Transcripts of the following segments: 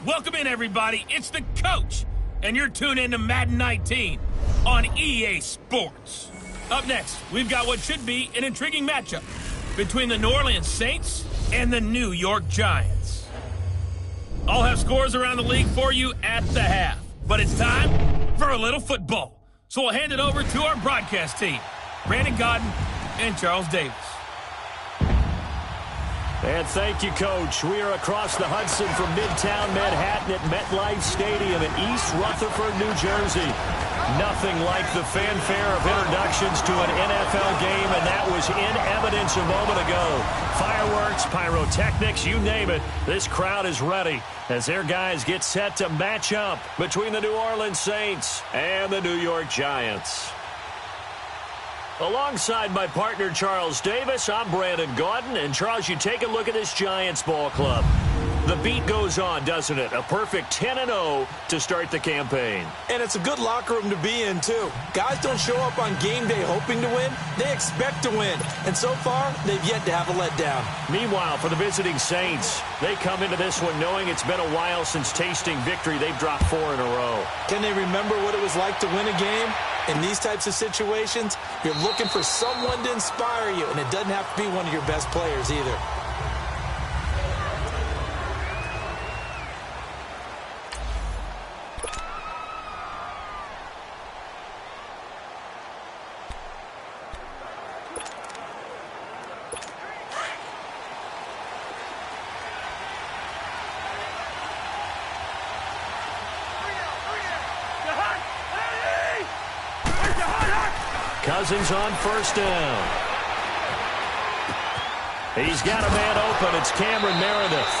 Welcome in, everybody. It's the coach, and you're tuned in to Madden 19 on EA Sports. Up next, we've got what should be an intriguing matchup between the New Orleans Saints and the New York Giants. I'll have scores around the league for you at the half, but it's time for a little football. So we'll hand it over to our broadcast team, Brandon Godden and Charles Davis. And thank you, Coach. We are across the Hudson from Midtown Manhattan at MetLife Stadium in East Rutherford, New Jersey. Nothing like the fanfare of introductions to an NFL game, and that was in evidence a moment ago. Fireworks, pyrotechnics, you name it. This crowd is ready as their guys get set to match up between the New Orleans Saints and the New York Giants. Alongside my partner, Charles Davis, I'm Brandon Godden. And, Charles, you take a look at this Giants ball club. The beat goes on, doesn't it? A perfect 10-0 to start the campaign. And it's a good locker room to be in, too. Guys don't show up on game day hoping to win. They expect to win. And so far, they've yet to have a letdown. Meanwhile, for the visiting Saints, they come into this one knowing it's been a while since tasting victory. They've dropped 4 in a row. Can they remember what it was like to win a game? In these types of situations, you're looking for someone to inspire you, and it doesn't have to be one of your best players either. Cousins on first down. He's got a man open. It's Cameron Meredith.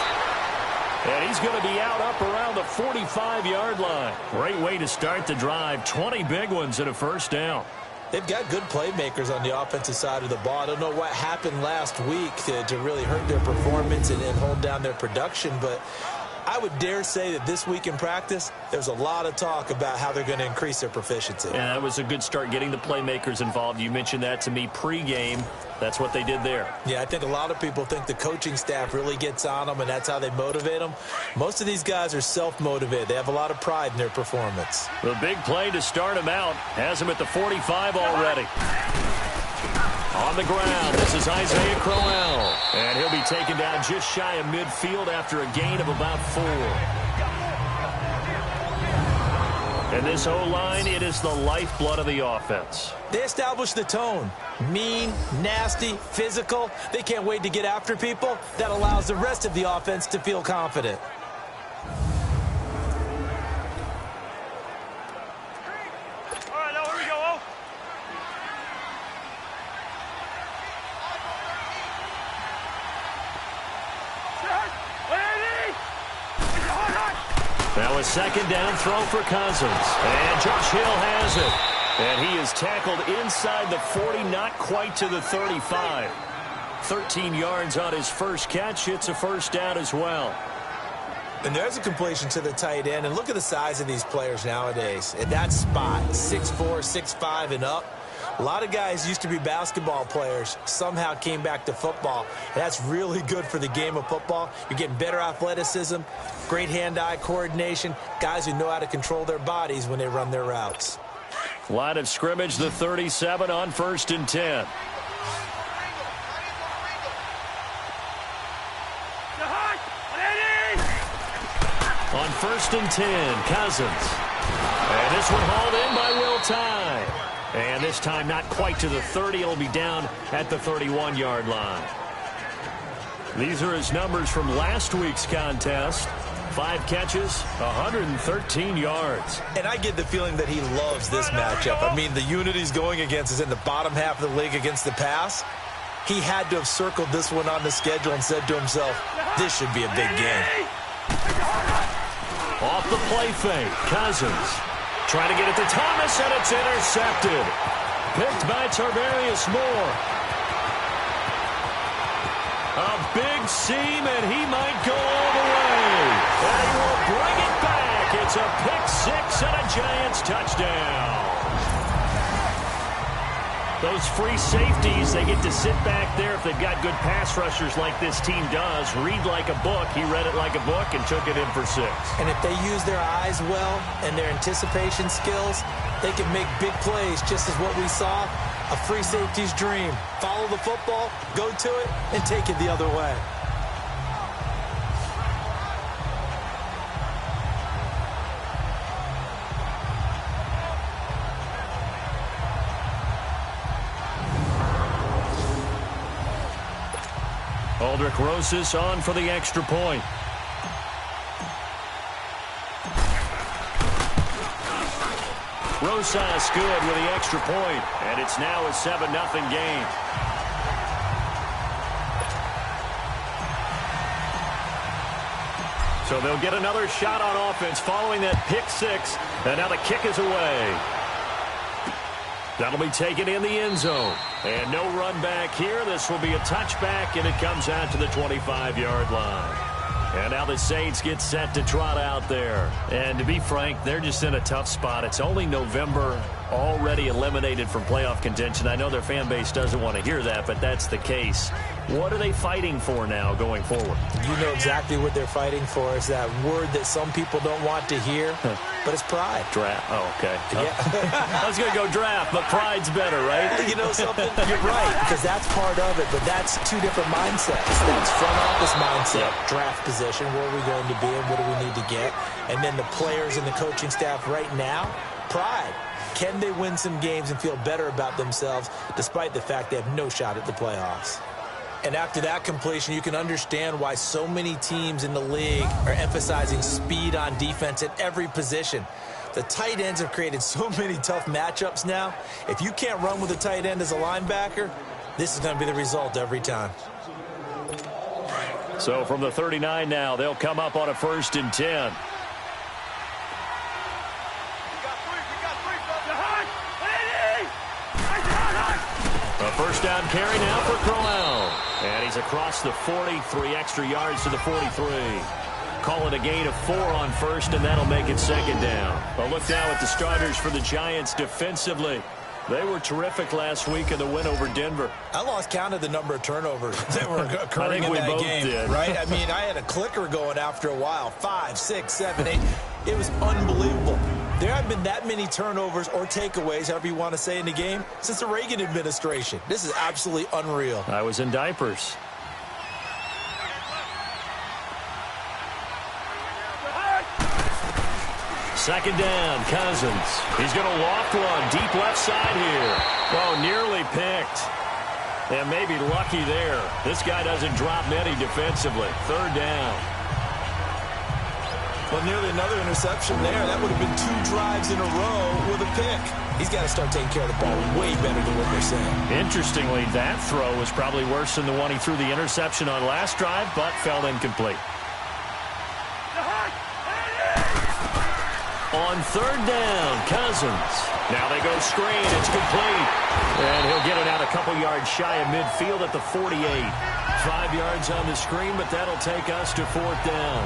And he's going to be out up around the 45-yard line. Great way to start the drive. 20 big ones at a first down. They've got good playmakers on the offensive side of the ball. I don't know what happened last week to really hurt their performance and hold down their production, but I would dare say that this week in practice, there's a lot of talk about how they're going to increase their proficiency. Yeah, that was a good start getting the playmakers involved. You mentioned that to me pregame. That's what they did there. Yeah, I think a lot of people think the coaching staff really gets on them, and that's how they motivate them. Most of these guys are self-motivated. They have a lot of pride in their performance. The big play to start him out has him at the 45 already. On the ground, this is Isaiah Crowell. And he'll be taken down just shy of midfield after a gain of about 4. And this O-line, it is the lifeblood of the offense. They establish the tone. Mean, nasty, physical. They can't wait to get after people. That allows the rest of the offense to feel confident. Now a second down throw for Cousins. And Josh Hill has it. And he is tackled inside the 40, not quite to the 35. 13 yards on his first catch. It's a first down as well. And there's a completion to the tight end. And look at the size of these players nowadays. At that spot, 6'4", 6'5", and up. A lot of guys used to be basketball players, somehow came back to football. And that's really good for the game of football. You're getting better athleticism, great hand-eye coordination, guys who know how to control their bodies when they run their routes. Line of scrimmage, the 37 on 1st and 10. On 1st and 10, Cousins. And this one hauled in by Will Tye. And this time not quite to the 30. It'll be down at the 31-yard line. These are his numbers from last week's contest. 5 catches, 113 yards. And I get the feeling that he loves this matchup. I mean, the unit he's going against is in the bottom half of the league against the pass. He had to have circled this one on the schedule and said to himself, this should be a big game. Off the play fake, Cousins. Trying to get it to Thomas, and it's intercepted. Picked by Tarvarius Moore. A big seam, and he might go all the way. And he will bring it back. It's a pick 6 and a Giants touchdown. Those free safeties, they get to sit back there if they've got good pass rushers like this team does. Read like a book. He read it like a book and took it in for 6. And if they use their eyes well and their anticipation skills, they can make big plays, just as what we saw, a free safety's dream. Follow the football, go to it, and take it the other way. Aldrich Rosas on for the extra point. Rosas good with the extra point, and it's now a 7-0 game. So they'll get another shot on offense following that pick 6, and now the kick is away. That'll be taken in the end zone. And no run back here. This will be a touchback, and it comes out to the 25-yard line. And now the Saints get set to trot out there. And to be frank, they're just in a tough spot. It's only November, already eliminated from playoff contention. I know their fan base doesn't want to hear that, but that's the case. What are they fighting for now going forward? You know exactly what they're fighting for. Is that word that some people don't want to hear, but it's pride. Draft. Oh, okay. Yeah. I was going to go draft, but pride's better, right? You know something? You're right, because that's part of it, but that's two different mindsets. That's front office mindset, draft position, where are we going to be and what do we need to get? And then the players and the coaching staff right now, pride. Can they win some games and feel better about themselves despite the fact they have no shot at the playoffs? And after that completion, you can understand why so many teams in the league are emphasizing speed on defense at every position. The tight ends have created so many tough matchups now. If you can't run with a tight end as a linebacker, this is going to be the result every time. So from the 39 now, they'll come up on a 1st and 10. A first down carry now for Crowell. And he's across the 40, 3 extra yards to the 43. Call it a gain of 4 on 1st, and that'll make it 2nd down. A look now at the starters for the Giants defensively. They were terrific last week in the win over Denver. I lost count of the number of turnovers that were occurring in that game. Did. Right? I mean, I had a clicker going after a while. 5, 6, 7, 8. It was unbelievable. There haven't been that many turnovers or takeaways, however you want to say, in the game since the Reagan administration. This is absolutely unreal. I was in diapers. Second down, Cousins. He's going to loft one deep left side here. Oh, nearly picked. And maybe lucky there. This guy doesn't drop many defensively. 3rd down. Well, nearly another interception there. That would have been 2 drives in a row with a pick. He's got to start taking care of the ball way better than what they're saying. Interestingly, that throw was probably worse than the one he threw the interception on last drive, but fell incomplete. On 3rd down, Cousins. Now they go screen. It's complete. And he'll get it out a couple yards shy of midfield at the 48. 5 yards on the screen, but that'll take us to 4th down.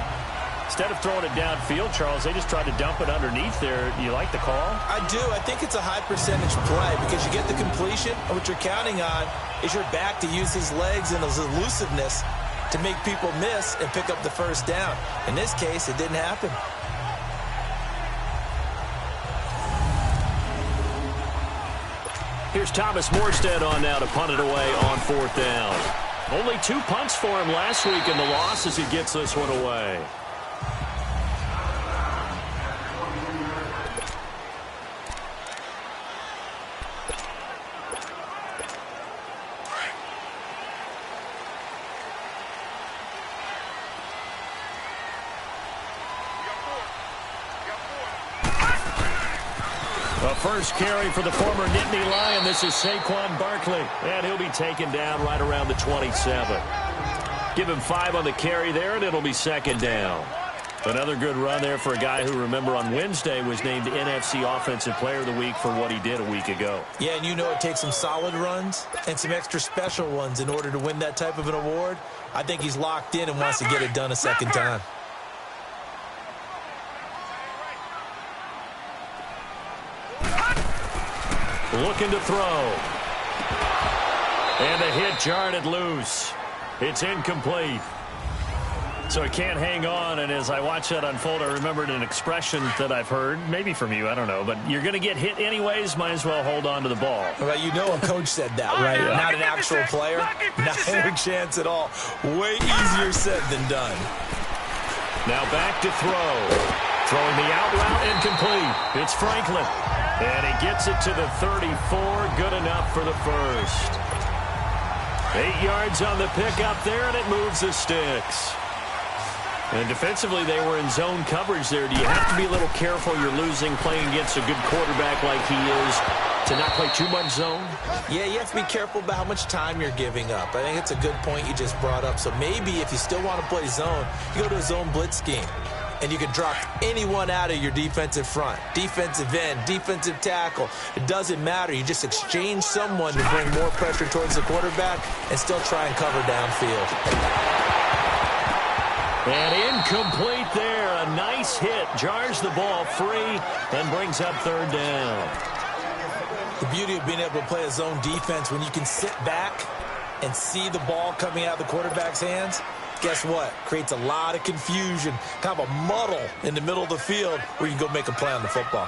Instead of throwing it downfield, Charles, they just tried to dump it underneath there. You like the call? I do. I think it's a high percentage play because you get the completion, and what you're counting on is your back to use his legs and his elusiveness to make people miss and pick up the 1st down. In this case, it didn't happen. Here's Thomas Morstead on now to punt it away on 4th down. Only 2 punts for him last week in the loss as he gets this one away. A first carry for the former Nittany Lion. This is Saquon Barkley, and he'll be taken down right around the 27. Give him 5 on the carry there, and it'll be 2nd down. Another good run there for a guy who, remember, on Wednesday was named NFC Offensive Player of the Week for what he did a week ago. Yeah, and you know it takes some solid runs and some extra special ones in order to win that type of an award. I think he's locked in and wants to get it done a second time. Looking to throw. And the hit jarred it loose. It's incomplete. So he can't hang on, and as I watch that unfold, I remembered an expression that I've heard, maybe from you, I don't know, but you're going to get hit anyways, might as well hold on to the ball. Well, you know a coach said that, right? Yeah. Not an actual player. Not a chance at all. Way easier said than done. Now back to throw. Throwing the out route incomplete. It's Franklin. And he gets it to the 34. Good enough for the first. 8 yards on the pickup there, and it moves the sticks. And defensively, they were in zone coverage there. Do you have to be a little careful? You're losing playing against a good quarterback like he is to not play too much zone? Yeah, you have to be careful about how much time you're giving up. I think it's a good point you just brought up. So maybe if you still want to play zone, you go to a zone blitz scheme. And you can drop anyone out of your defensive front. Defensive end, defensive tackle. It doesn't matter. You just exchange someone to bring more pressure towards the quarterback and still try and cover downfield. And incomplete there. A nice hit. Jars the ball free and brings up third down. The beauty of being able to play a zone defense when you can sit back and see the ball coming out of the quarterback's hands, guess what? Creates a lot of confusion, kind of a muddle in the middle of the field where you can go make a play on the football.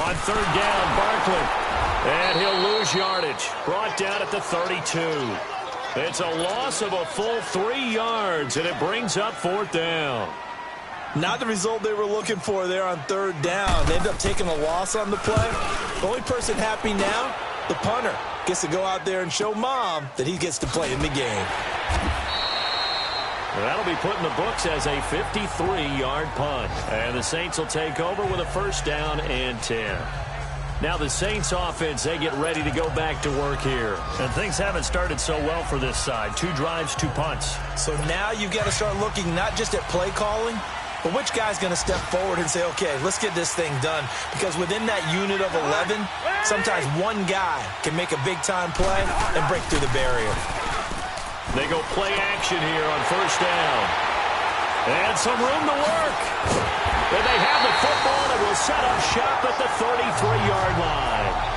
On third down, Barkley. And he'll lose yardage. Brought down at the 32. It's a loss of a full 3 yards, and it brings up fourth down. Not the result they were looking for there on third down. They end up taking a loss on the play. The only person happy now, the punter, gets to go out there and show mom that he gets to play in the game. That'll be put in the books as a 53-yard punt. And the Saints will take over with a first down and 10. Now the Saints offense, they get ready to go back to work here. And things haven't started so well for this side. 2 drives, 2 punts. So now you've got to start looking not just at play calling, but which guy's going to step forward and say, okay, let's get this thing done. Because within that unit of 11, sometimes one guy can make a big-time play and break through the barrier. They go play action here on first down. And some room to work. And they have the football and will set up shop at the 33-yard line.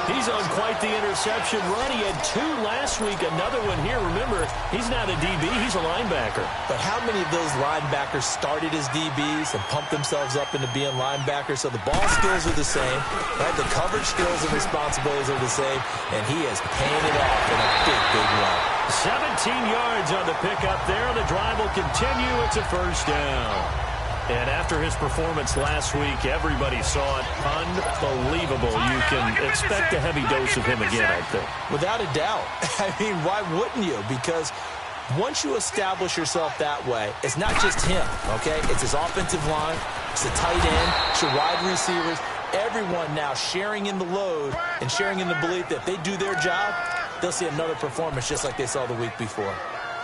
He's on quite the interception run. He had 2 last week, another one here. Remember, he's not a DB, he's a linebacker. But how many of those linebackers started as DBs and pumped themselves up into being linebackers? So the ball skills are the same, right? The coverage skills and responsibilities are the same, and he is paying it off in a big, big way. 17 yards on the pickup there. The drive will continue. It's a first down. And after his performance last week, everybody saw it. Unbelievable. You can expect a heavy dose of him again, I think. Without a doubt. I mean, why wouldn't you? Because once you establish yourself that way, it's not just him, okay? It's his offensive line, it's the tight end, it's your wide receivers. Everyone now sharing in the load and sharing in the belief that if they do their job, they'll see another performance just like they saw the week before.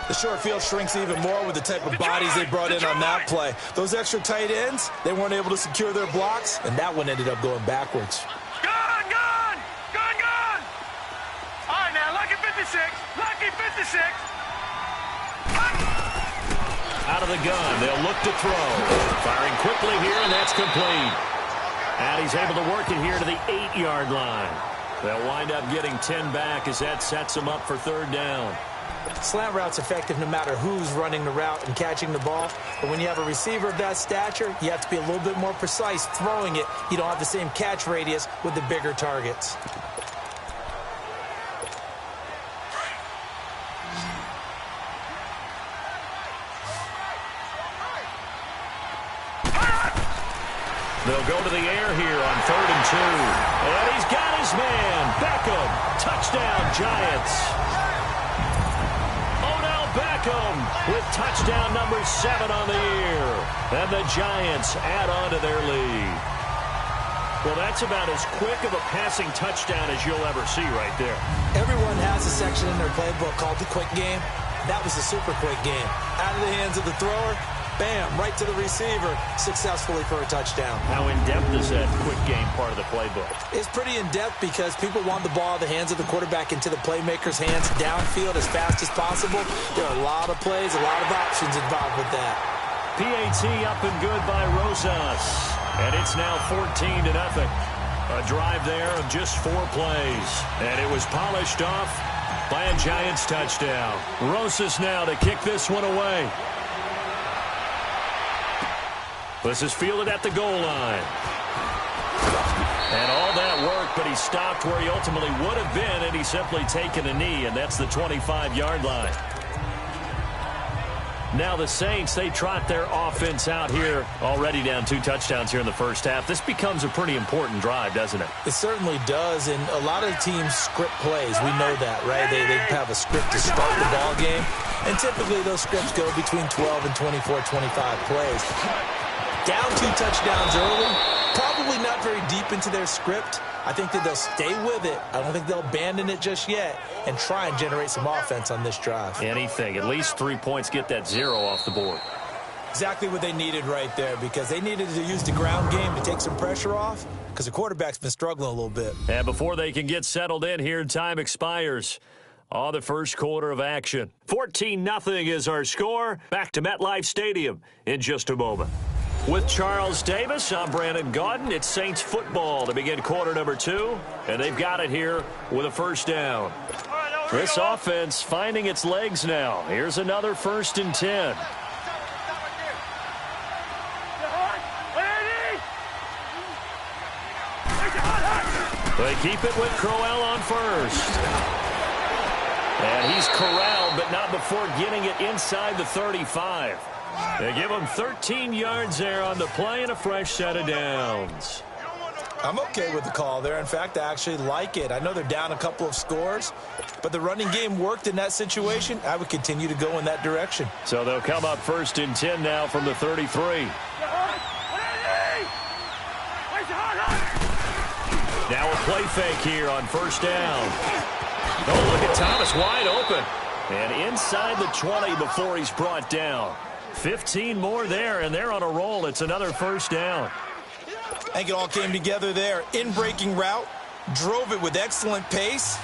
The short field shrinks even more with the type of bodies they brought in on that play. Those extra tight ends, they weren't able to secure their blocks, and that one ended up going backwards. Gone! All right, now, lucky 56. Out of the gun, they'll look to throw. Firing quickly here, and that's complete. And he's able to work it here to the 8-yard line. They'll wind up getting 10 back as that sets them up for third down. Slant route's effective no matter who's running the route and catching the ball. But when you have a receiver of that stature, you have to be a little bit more precise throwing it. You don't have the same catch radius with the bigger targets. They'll go to the air here on 3rd and 2. And he's got his man. Beckham. Touchdown, Giants. Beckham with touchdown number 7 on the year. And the Giants add on to their lead. Well, that's about as quick of a passing touchdown as you'll ever see right there. Everyone has a section in their playbook called the quick game. That was a super quick game. Out of the hands of the thrower, bam, right to the receiver, successfully for a touchdown. How in-depth is that quick game part of the playbook? It's pretty in-depth because people want the ball out of the hands of the quarterback into the playmaker's hands downfield as fast as possible. There are a lot of plays, a lot of options involved with that. PAT up and good by Rosas. And it's now 14-0. A drive there of just 4 plays. And it was polished off by a Giants touchdown. Rosas now to kick this one away. This is fielded at the goal line. And all that work, but he stopped where he ultimately would have been, and he's simply taken a knee, and that's the 25-yard line. Now the Saints, they trot their offense out here, already down 2 touchdowns here in the first half. This becomes a pretty important drive, doesn't it? It certainly does, and a lot of teams script plays. We know that, right? They have a script to start the ball game, and typically those scripts go between 12 and 24, 25 plays. Down 2 touchdowns early, probably not very deep into their script. I think that they'll stay with it. I don't think they'll abandon it just yet and try and generate some offense on this drive. Anything. At least 3 points, get that 0 off the board. Exactly what they needed right there, because they needed to use the ground game to take some pressure off, because the quarterback's been struggling a little bit. And before they can get settled in here, time expires on the first quarter of action. 14-0 is our score. Back to MetLife Stadium in just a moment. With Charles Davis, I'm Brandon Gaudin. It's Saints football to begin quarter number 2, and they've got it here with a first down. This offense finding its legs now. Here's another 1st and 10. They keep it with Crowell on first. And he's corralled, but not before getting it inside the 35. They give him 13 yards there on the play and a fresh set of downs. I'm okay with the call there. In fact, I actually like it. I know they're down a couple of scores, but the running game worked in that situation. I would continue to go in that direction. So they'll come up 1st and 10 now from the 33. Now a play fake here on 1st down. Oh, look at Thomas wide open. And inside the 20 before he's brought down. 15 more there, and they're on a roll. It's another 1st down. I think it all came together there. In-breaking route, drove it with excellent pace.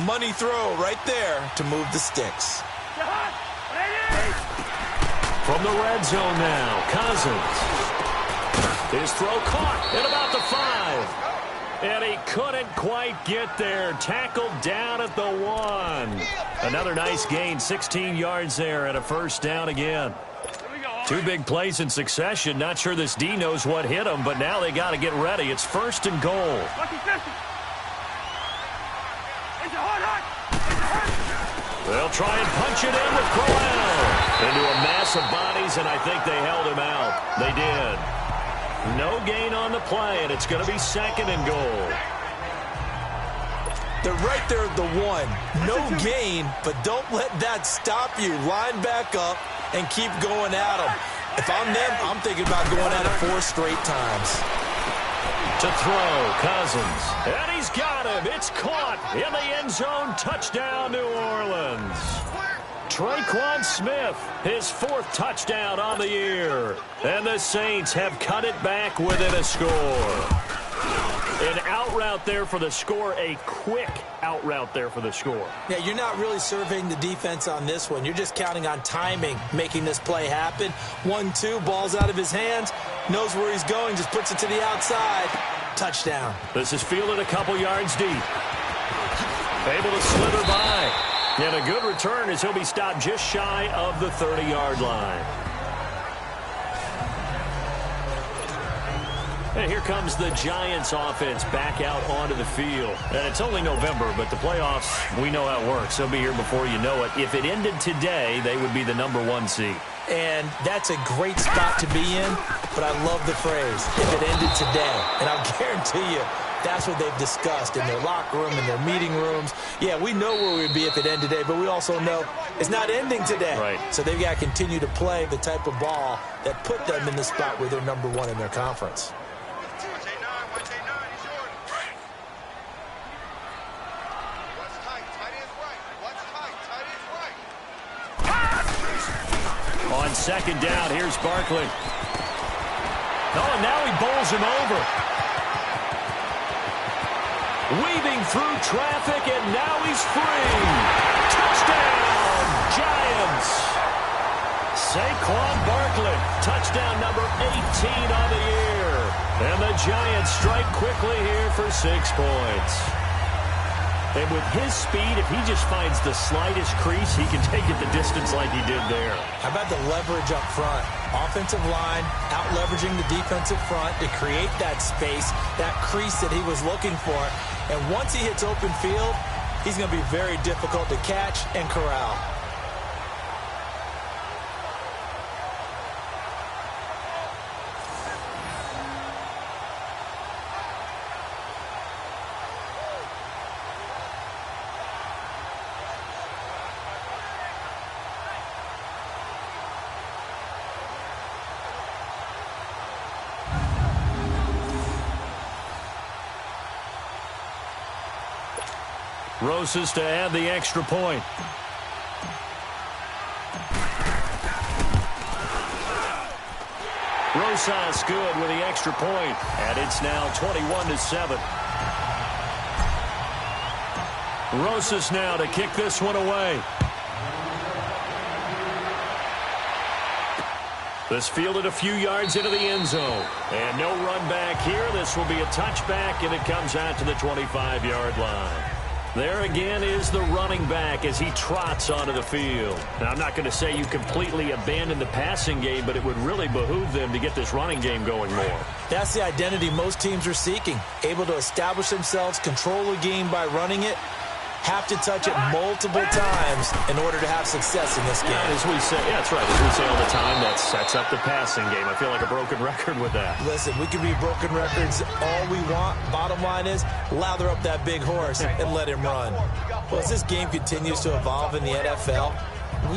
Money throw right there to move the sticks. From the red zone now, Cousins. His throw caught at about the 5. And he couldn't quite get there. Tackled down at the 1. Another nice gain, 16 yards there, and a 1st down again. 2 big plays in succession. Not sure this D knows what hit him, but now they got to get ready. It's 1st and goal. They'll try and punch it in with Crowell. Into a mass of bodies, and I think they held him out. They did. No gain on the play, and it's going to be 2nd and goal. They're right there at the 1. No gain, but don't let that stop you. Line back up and keep going at them. If I'm them, I'm thinking about going at it 4 straight times. To throw, Cousins. And he's got him. It's caught in the end zone. Touchdown, New Orleans. Traquan Smith, his 4th touchdown on the year. And the Saints have cut it back within a score. An out route there for the score, a quick out route there for the score. Yeah, you're not really surveying the defense on this one. You're just counting on timing, making this play happen. 1-2, ball's out of his hands, knows where he's going, just puts it to the outside. Touchdown. This is fielded a couple yards deep. Able to slither by. And a good return as he'll be stopped just shy of the 30-yard line. And here comes the Giants offense back out onto the field. And it's only November, but the playoffs, we know how it works. They'll be here before you know it. If it ended today, they would be the number 1 seed. And that's a great spot to be in, but I love the phrase, if it ended today. And I'll guarantee you, that's what they've discussed in their locker room, in their meeting rooms. Yeah, we know where we'd be if it ended today, but we also know it's not ending today. Right. So they've got to continue to play the type of ball that put them in the spot where they're number 1 in their conference. On 2nd down, here's Barkley. Oh, and now he bowls him over. Weaving through traffic, and now he's free. Touchdown, Giants. Saquon Barkley, touchdown number 18 on the year. And the Giants strike quickly here for 6 points. And with his speed, if he just finds the slightest crease, he can take it the distance like he did there. How about the leverage up front? Offensive line out-leveraging the defensive front to create that space, that crease that he was looking for. And once he hits open field, he's going to be very difficult to catch and corral. Rosas to add the extra point. Rosas good with the extra point, and it's now 21-7. Rosas now to kick this one away. This fielded a few yards into the end zone. And no run back here. This will be a touchback, and it comes out to the 25-yard line. There again is the running back as he trots onto the field. Now, I'm not going to say you completely abandon the passing game, but it would really behoove them to get this running game going more. That's the identity most teams are seeking. Able to establish themselves, control the game by running it, have to touch it multiple times in order to have success in this game. As we say, yeah, that's right. As we say all the time, that sets up the passing game. I feel like a broken record with that. Listen, we can be broken records all we want. Bottom line is, lather up that big horse and let him run. Well, as this game continues to evolve in the NFL,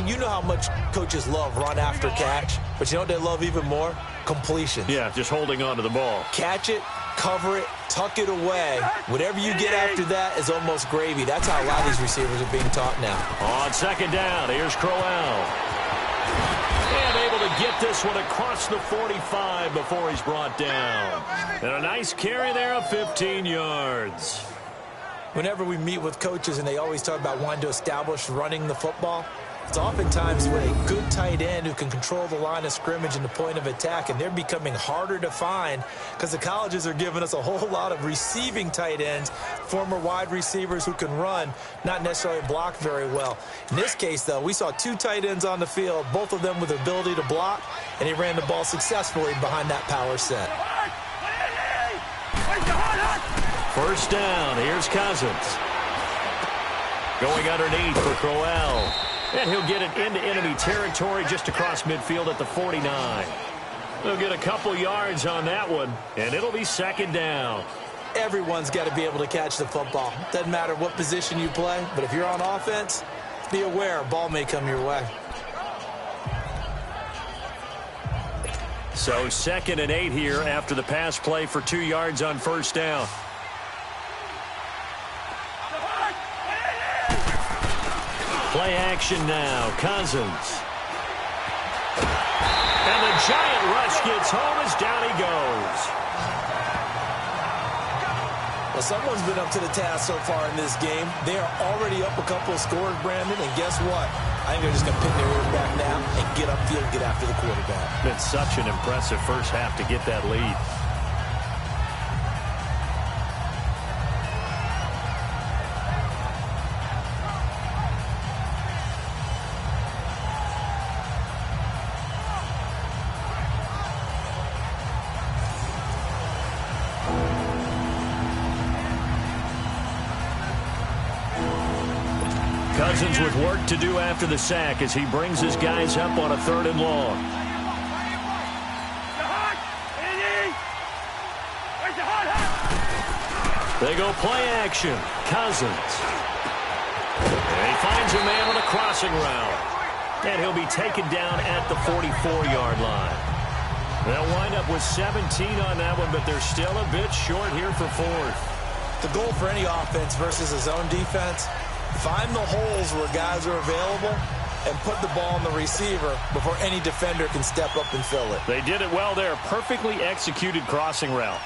you know how much coaches love run after catch, but you know what they love even more? Completion. Yeah, just holding on to the ball. Catch it, cover it, tuck it away. Whatever you get after that is almost gravy. That's how a lot of these receivers are being taught now. On second down, here's Crowell. And able to get this one across the 45 before he's brought down. And a nice carry there of 15 yards. Whenever we meet with coaches and they always talk about wanting to establish running the football, it's oftentimes with a good tight end who can control the line of scrimmage and the point of attack, and they're becoming harder to find because the colleges are giving us a whole lot of receiving tight ends, former wide receivers who can run, not necessarily block very well. In this case, though, we saw 2 tight ends on the field, both of them with the ability to block, and he ran the ball successfully behind that power set. First down, here's Cousins. Going underneath for Crowell. And he'll get it into enemy territory just across midfield at the 49. They'll get a couple yards on that one, and it'll be second down. Everyone's got to be able to catch the football. Doesn't matter what position you play, but if you're on offense, be aware a ball may come your way. So 2nd and 8 here after the pass play for 2 yards on first down. Play action now, Cousins. And the giant rush gets home as down he goes. Well, someone's been up to the task so far in this game. They are already up a couple of scores, Brandon, and guess what? I think they're just going to pin their ear back now and get upfield and get after the quarterback. Been such an impressive first half to get that lead. Cousins with work to do after the sack as he brings his guys up on a 3rd and long. They go play action. Cousins. And he finds a man on a crossing route. And he'll be taken down at the 44-yard line. They'll wind up with 17 on that one, but they're still a bit short here for 4th. The goal for any offense versus a zone defense, find the holes where guys are available and put the ball on the receiver before any defender can step up and fill it. They did it well there. Perfectly executed crossing route.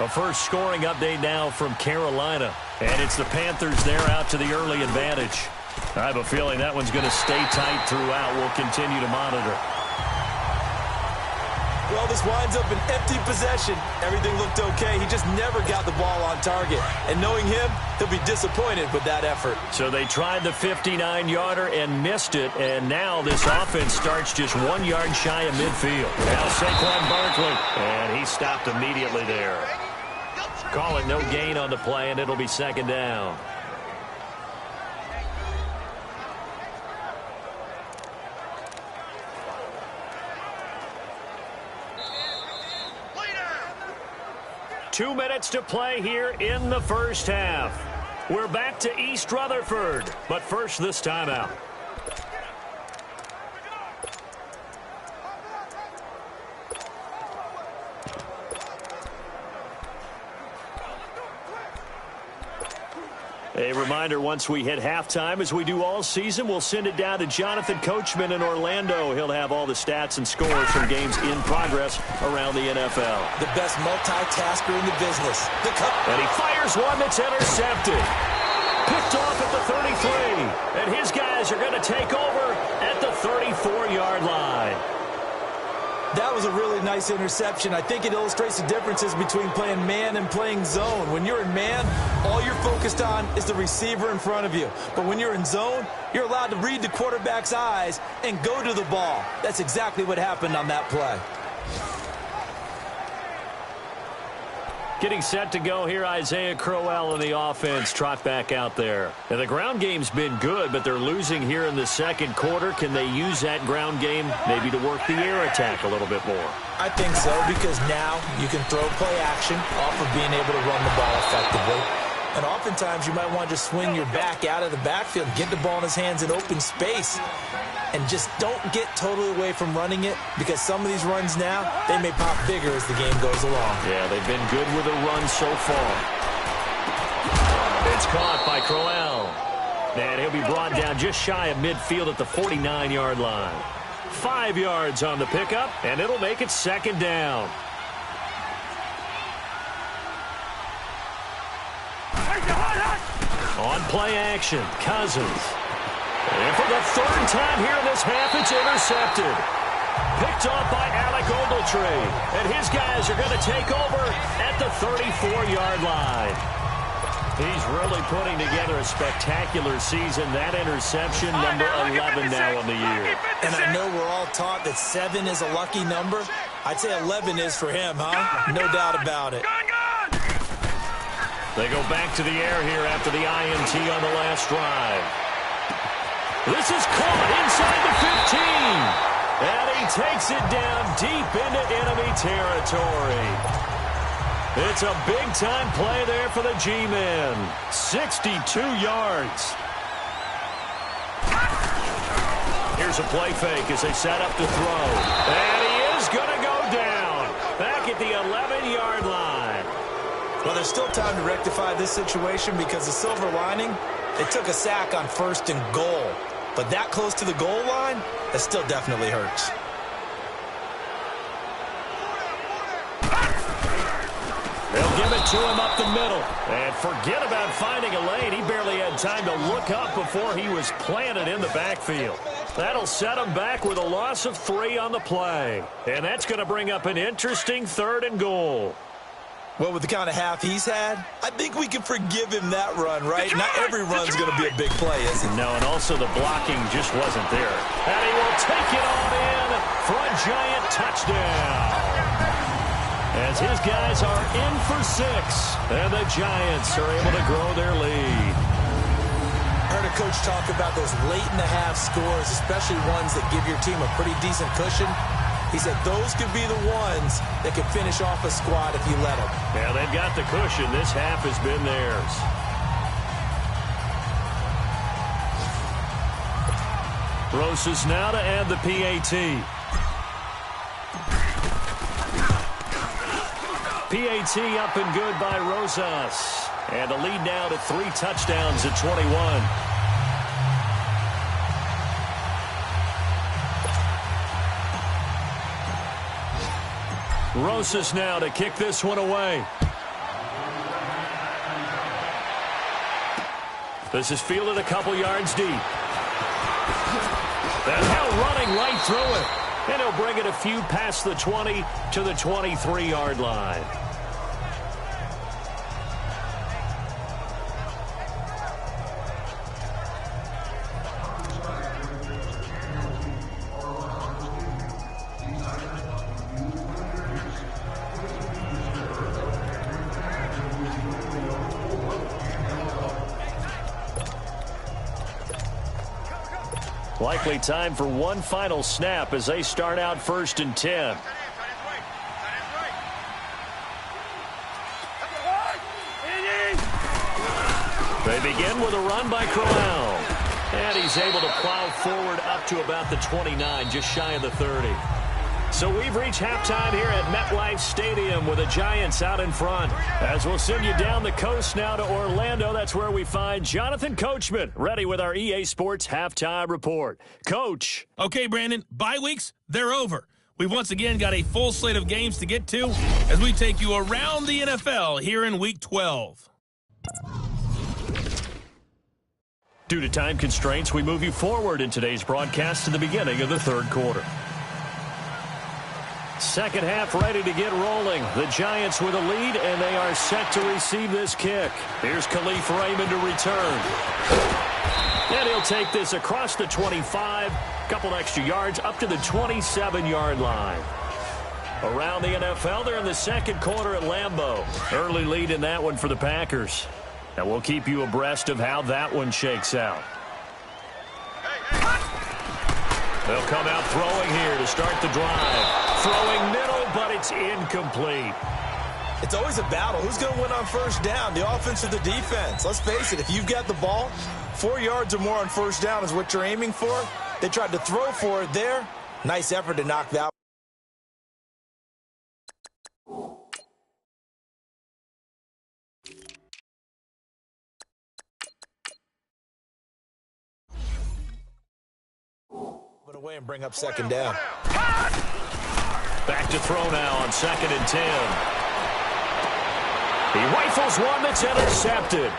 A first scoring update now from Carolina. And it's the Panthers there out to the early advantage. I have a feeling that one's going to stay tight throughout. We'll continue to monitor. Well, this winds up an empty possession. Everything looked okay. He just never got the ball on target. And knowing him, he'll be disappointed with that effort. So they tried the 59-yarder and missed it, and now this offense starts just 1 yard shy of midfield. Now Saquon Barkley, and he stopped immediately there. Call it no gain on the play, and it'll be second down. Two minutes to play here in the first half. We're back to East Rutherford, but first this timeout. A reminder, once we hit halftime, as we do all season, we'll send it down to Jonathan Coachman in Orlando. He'll have all the stats and scores from games in progress around the NFL. The best multitasker in the business. And he fires one that's intercepted. Picked off at the 33. And his guys are going to take over at the 34-yard line. That was a really nice interception. I think it illustrates the differences between playing man and playing zone. When you're in man, all you're focused on is the receiver in front of you. But when you're in zone, you're allowed to read the quarterback's eyes and go to the ball. That's exactly what happened on that play. Getting set to go here, Isaiah Crowell and the offense trot back out there. And the ground game's been good, but they're losing here in the second quarter. Can they use that ground game maybe to work the air attack a little bit more? I think so, because now you can throw play action off of being able to run the ball effectively. And oftentimes you might want to just swing your back out of the backfield, get the ball in his hands in open space, and just don't get totally away from running it, because some of these runs now, they may pop bigger as the game goes along. Yeah, they've been good with a run so far. It's caught by Crowell. And he'll be brought down just shy of midfield at the 49-yard line. 5 yards on the pickup, and it'll make it second down. On play action, Cousins. And for the third time here in this half, it's intercepted. Picked off by Alec Ogletree. And his guys are going to take over at the 34-yard line. He's really putting together a spectacular season. That interception, number 11 now on the year. And I know we're all taught that 7 is a lucky number. I'd say 11 is for him, huh? No doubt about it. They go back to the air here after the INT on the last drive. This is caught inside the 15. And he takes it down deep into enemy territory. It's a big-time play there for the G-men. 62 yards. Here's a play fake as they set up to throw. And he is going to go down. Back at the 11-yard line. Well, there's still time to rectify this situation, because the silver lining, they took a sack on 1st and goal. But that close to the goal line, that still definitely hurts. They'll give it to him up the middle. And forget about finding a lane. He barely had time to look up before he was planted in the backfield. That'll set him back with a loss of 3 on the play. And that's going to bring up an interesting 3rd and goal. Well, with the kind of half he's had, I think we can forgive him that run, right? Not every run's going to be a big play, is it? No, and also the blocking just wasn't there. And he will take it on in for a giant touchdown. As his guys are in for 6, and the Giants are able to grow their lead. I heard a coach talk about those late-in-the-half scores, especially ones that give your team a pretty decent cushion. He said those could be the ones that could finish off a squad if you let them. Yeah, they've got the cushion. This half has been theirs. Rosas now to add the PAT. PAT up and good by Rosas. And the lead now to 3 touchdowns at 21. Rosas now to kick this one away. This is fielded a couple yards deep. And now running right through it. And he'll bring it a few past the 20 to the 23-yard line. Likely time for one final snap as they start out 1st and 10. They begin with a run by Corral. And he's able to plow forward up to about the 29, just shy of the 30. So we've reached halftime here at MetLife Stadium with the Giants out in front. As we'll send you down the coast now to Orlando, that's where we find Jonathan Coachman, ready with our EA Sports Halftime Report. Coach. Okay, Brandon, bye weeks, they're over. We've once again got a full slate of games to get to as we take you around the NFL here in Week 12. Due to time constraints, we move you forward in today's broadcast to the beginning of the third quarter. Second half ready to get rolling. The Giants with a lead, and they are set to receive this kick. Here's Khalif Raymond to return. And he'll take this across the 25, couple extra yards up to the 27-yard line. Around the NFL, they're in the second quarter at Lambeau. Early lead in that one for the Packers. And we'll keep you abreast of how that one shakes out. They'll come out throwing here to start the drive. Throwing middle, but it's incomplete. It's always a battle. Who's going to win on first down, the offense or the defense? Let's face it, if you've got the ball, 4 yards or more on first down is what you're aiming for. They tried to throw for it there. Nice effort to knock that. Away and bring up second down. Back to throw now on 2nd and 10. He rifles one that's intercepted.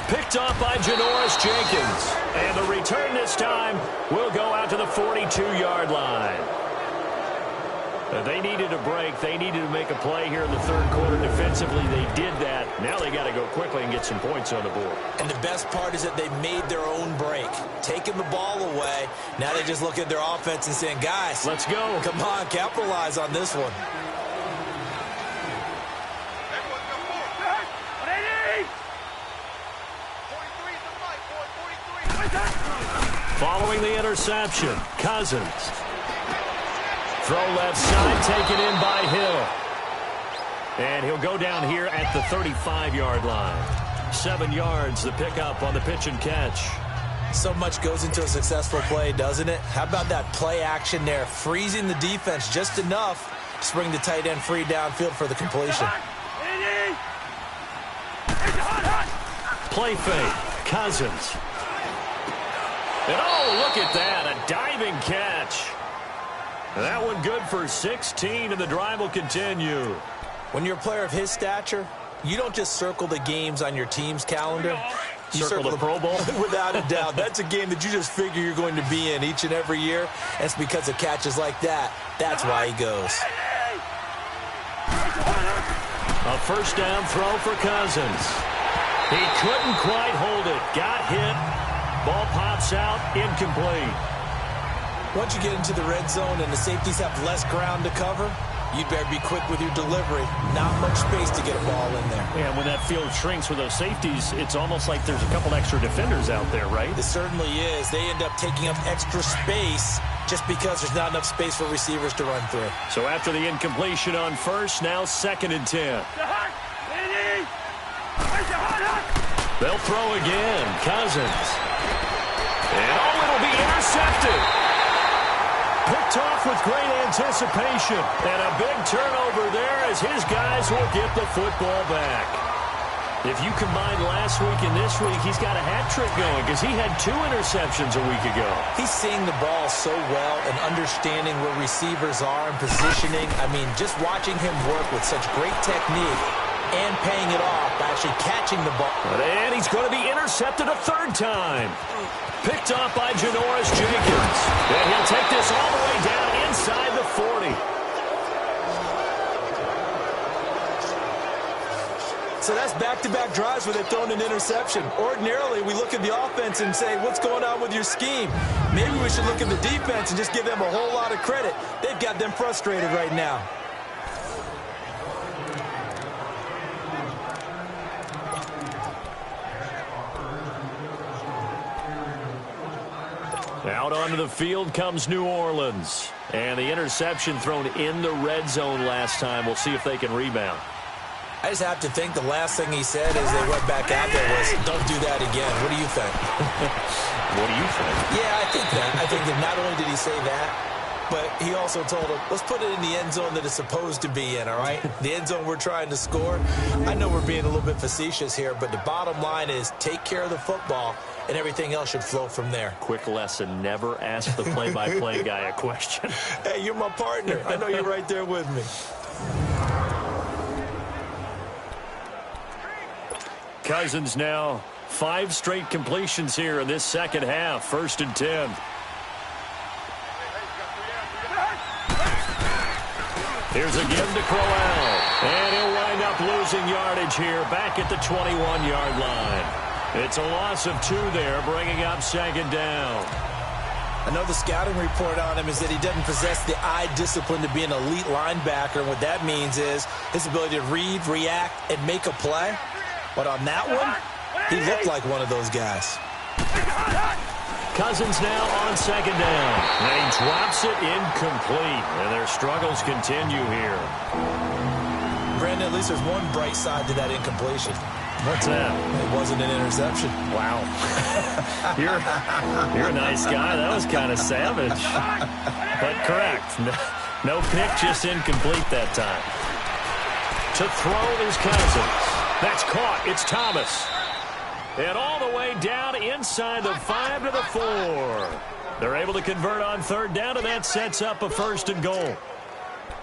Picked off by Janoris Jenkins. And the return this time will go out to the 42-yard line. They needed a break. They needed to make a play here in the third quarter. Defensively, they did that. Now they got to go quickly and get some points on the board. And the best part is that they made their own break. Taking the ball away. Now they just look at their offense and saying, guys, let's go. Come on, capitalize on this one. Following the interception, Cousins. Throw left side, taken in by Hill. And he'll go down here at the 35-yard line. 7 yards, the pickup on the pitch and catch. So much goes into a successful play, doesn't it? How about that play action there? Freezing the defense just enough to bring the tight end free downfield for the completion. Play fake, Cousins. And oh, look at that, a diving catch. That one good for 16, and the drive will continue. When you're a player of his stature, you don't just circle the games on your team's calendar. You circle the Pro Bowl? Without a doubt. That's a game that you just figure you're going to be in each and every year. And it's because of catches like that. That's why he goes. A first down throw for Cousins. He couldn't quite hold it. Got hit. Ball pops out. Incomplete. Once you get into the red zone and the safeties have less ground to cover, you'd better be quick with your delivery. Not much space to get a ball in there. Yeah, when that field shrinks with those safeties, it's almost like there's a couple extra defenders out there, right? It certainly is. They end up taking up extra space just because there's not enough space for receivers to run through. So after the incompletion on first, now 2nd and 10. They'll throw again. Cousins. And oh, it'll be intercepted. Picked off with great anticipation. And a big turnover there as his guys will get the football back. If you combine last week and this week, he's got a hat trick going because he had 2 interceptions a week ago. He's seeing the ball so well and understanding where receivers are and positioning. I mean, just watching him work with such great technique and paying it off by actually catching the ball. And he's going to be intercepted a 3rd time. Picked off by Janoris Jenkins. And he'll take this all the way down inside So that's back-to-back drives where they've thrown an interception. Ordinarily, we look at the offense and say, what's going on with your scheme? Maybe we should look at the defense and just give them a whole lot of credit. They've got them frustrated right now. Out onto the field comes New Orleans. And the interception thrown in the red zone last time. We'll see if they can rebound. I just have to think the last thing he said as they went back out there was, don't do that again. What do you think? What do you think? Yeah, I think that. I think that not only did he say that, but he also told him, let's put it in the end zone that it's supposed to be in, all right? The end zone we're trying to score. I know we're being a little bit facetious here, but the bottom line is take care of the football, and everything else should flow from there. Quick lesson, never ask the play-by-play guy a question. Hey, you're my partner. I know you're right there with me. Cousins now 5 straight completions here in this second half. 1st and 10. Here's a give to Crowell. And he'll wind up losing yardage here back at the 21-yard line. It's a loss of 2 there, bringing up 2nd down. I know the scouting report on him is that he doesn't possess the eye discipline to be an elite linebacker. And what that means is his ability to read, react, and make a play. But on that one, he looked like one of those guys. Cousins now on 2nd down. And he drops it incomplete. And their struggles continue here. Brandon, at least there's one bright side to that incompletion. What's that? It wasn't an interception. Wow. You're a nice guy. That was kind of savage. But correct. No pick, just incomplete that time. To throw is Cousins. That's caught. It's Thomas. And all the way down inside the 5 to the 4. They're able to convert on 3rd down, and that sets up a 1st and goal.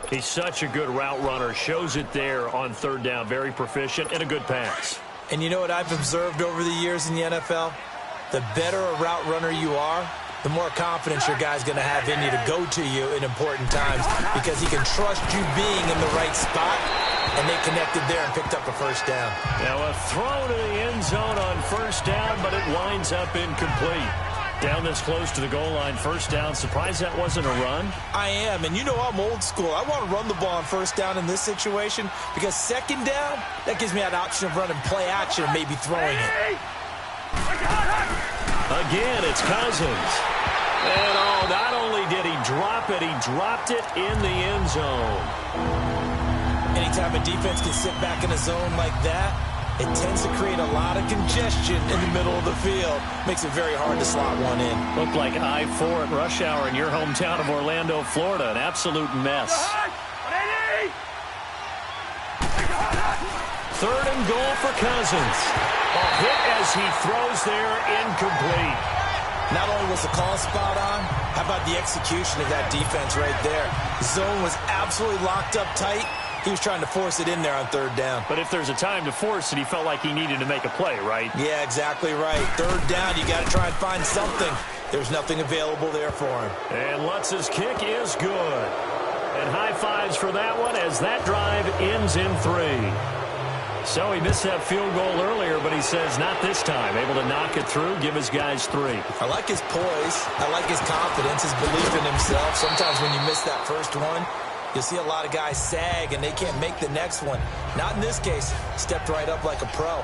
He's such a good route runner. Shows it there on 3rd down. Very proficient and a good pass. And you know what I've observed over the years in the NFL? The better a route runner you are, the more confidence your guy's going to have in you to go to you in important times because he can trust you being in the right spot. And they connected there and picked up a 1st down. Now a throw to the end zone on 1st down, but it winds up incomplete. Down this close to the goal line, 1st down. Surprised that wasn't a run? I am, and you know I'm old school. I want to run the ball on 1st down in this situation because 2nd down, that gives me an option of running play action and maybe throwing it. Again, it's Cousins. And not only did he drop it, he dropped it in the end zone. Anytime a defense can sit back in a zone like that, it tends to create a lot of congestion in the middle of the field. Makes it very hard to slot one in. Looked like I-4 at rush hour in your hometown of Orlando, Florida. An absolute mess. 3rd and goal for Cousins. A hit as he throws there, incomplete. Not only was the call spot on, how about the execution of that defense right there? The zone was absolutely locked up tight. He was trying to force it in there on 3rd down. But if there's a time to force it, he felt like he needed to make a play, right? Yeah, exactly right. 3rd down, you got to try and find something. There's nothing available there for him. And Lutz's kick is good. And high fives for that one as that drive ends in 3. So he missed that field goal earlier, but he says not this time. Able to knock it through, give his guys 3. I like his poise. I like his confidence, his belief in himself. Sometimes when you miss that first one, you'll see a lot of guys sag, and they can't make the next one. Not in this case. Stepped right up like a pro.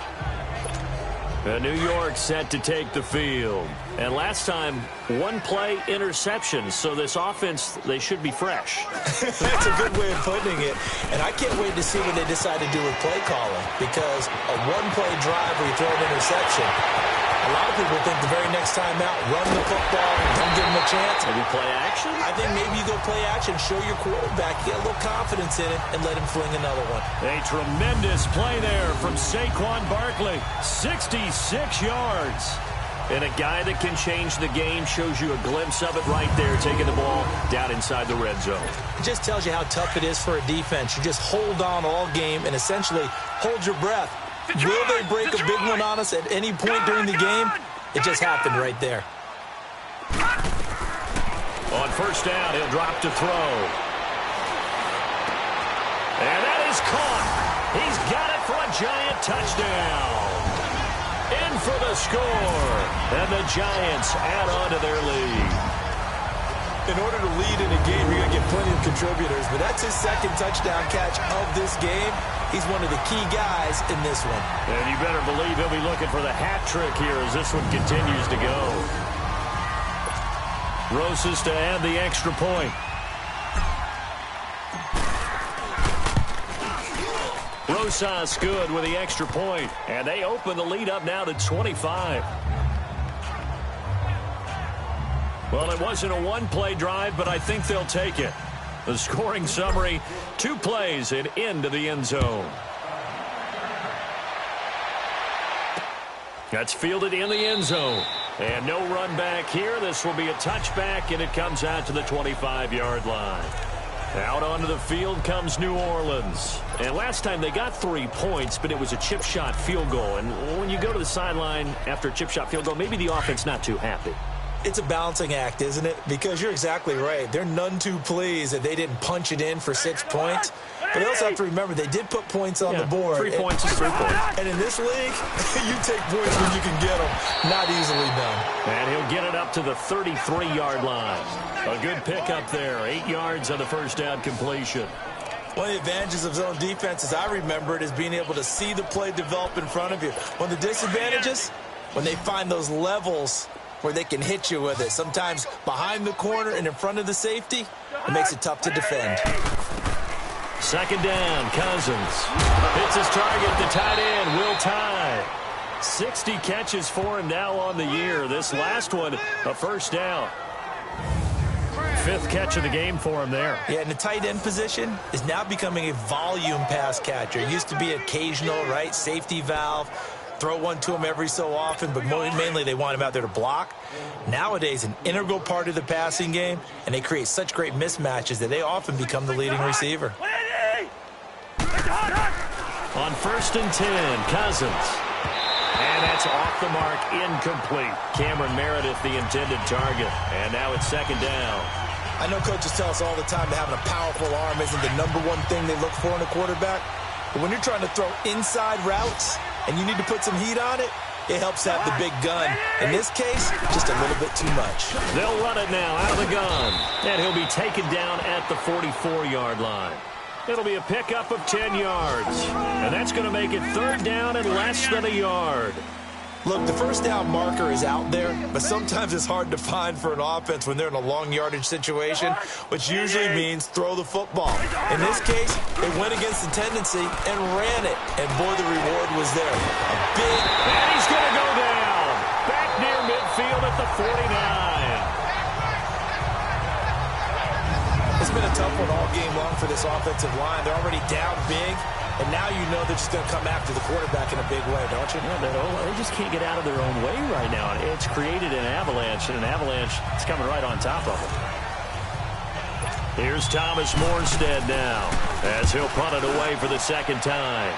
New York set to take the field. And last time, 1-play interception. So this offense, they should be fresh. That's a good way of putting it. And I can't wait to see what they decide to do with play calling. Because a 1-play drive where you throw an interception, a lot of people think the very next time out, run the football, don't give them a chance. Maybe play action? I think maybe you go play action, show your quarterback, get a little confidence in it, and let him fling another one. A tremendous play there from Saquon Barkley. 66 yards. And a guy that can change the game shows you a glimpse of it right there, taking the ball down inside the red zone. It just tells you how tough it is for a defense. You just hold on all game and essentially hold your breath. Will they break a big one on us at any point during the game? It just happened right there. On 1st down, he'll drop to throw. And that is caught. He's got it for a giant touchdown. In for the score. And the Giants add on to their lead. In order to lead in a game, you're going to get plenty of contributors, but that's his second touchdown catch of this game. He's one of the key guys in this one. And you better believe he'll be looking for the hat trick here as this one continues to go. Rosas to add the extra point. Rosas good with the extra point, and they open the lead up now to 25. Well, it wasn't a one-play drive, but I think they'll take it. The scoring summary, 2 plays and into the end zone. That's fielded in the end zone. And no run back here. This will be a touchback, and it comes out to the 25-yard line. Out onto the field comes New Orleans. And last time they got 3 points, but it was a chip shot field goal. And when you go to the sideline after a chip shot field goal, maybe the offense not too happy. It's a balancing act, isn't it? Because you're exactly right. They're none too pleased that they didn't punch it in for 6 points. But they also have to remember they did put points on the board. 3 points is 3 points. And in this league, you take points when you can get them. Not easily done. And he'll get it up to the 33-yard line. A good pickup there. 8 yards on the first down completion. One of the advantages of zone defense, as I remember it, is being able to see the play develop in front of you. One of the disadvantages, when they find those levels where they can hit you with it. Sometimes behind the corner and in front of the safety, it makes it tough to defend. Second down, Cousins. Hits his target, the tight end, Will Tye. 60 catches for him now on the year. This last one, a first down. 5th catch of the game for him there. Yeah, and the tight end position is now becoming a volume pass catcher. It used to be occasional, right? Safety valve. Throw one to him every so often, but mainly they want him out there to block. Nowadays, an integral part of the passing game, and they create such great mismatches that they often become the leading receiver. On 1st and 10, Cousins. And that's off the mark, incomplete. Cameron Meredith, the intended target. And now it's 2nd down. I know coaches tell us all the time that having a powerful arm isn't the #1 thing they look for in a quarterback. But when you're trying to throw inside routes and you need to put some heat on it, it helps have the big gun. In this case, just a little bit too much. They'll run it now out of the gun. And he'll be taken down at the 44-yard line. It'll be a pickup of 10 yards. And that's going to make it 3rd down and less than a yard. Look, the first down marker is out there, but sometimes it's hard to find for an offense when they're in a long yardage situation, which usually means throw the football. In this case, they went against the tendency and ran it, and boy, the reward was there. And he's going to go down. Back near midfield at the 49. It's been a tough one all game long for this offensive line. They're already down big. And now you know they're just going to come after the quarterback in a big way, don't you? Yeah, they just can't get out of their own way right now. It's created an avalanche, and an avalanche is coming right on top of them. Here's Thomas Morstead now, as he'll punt it away for the 2nd time.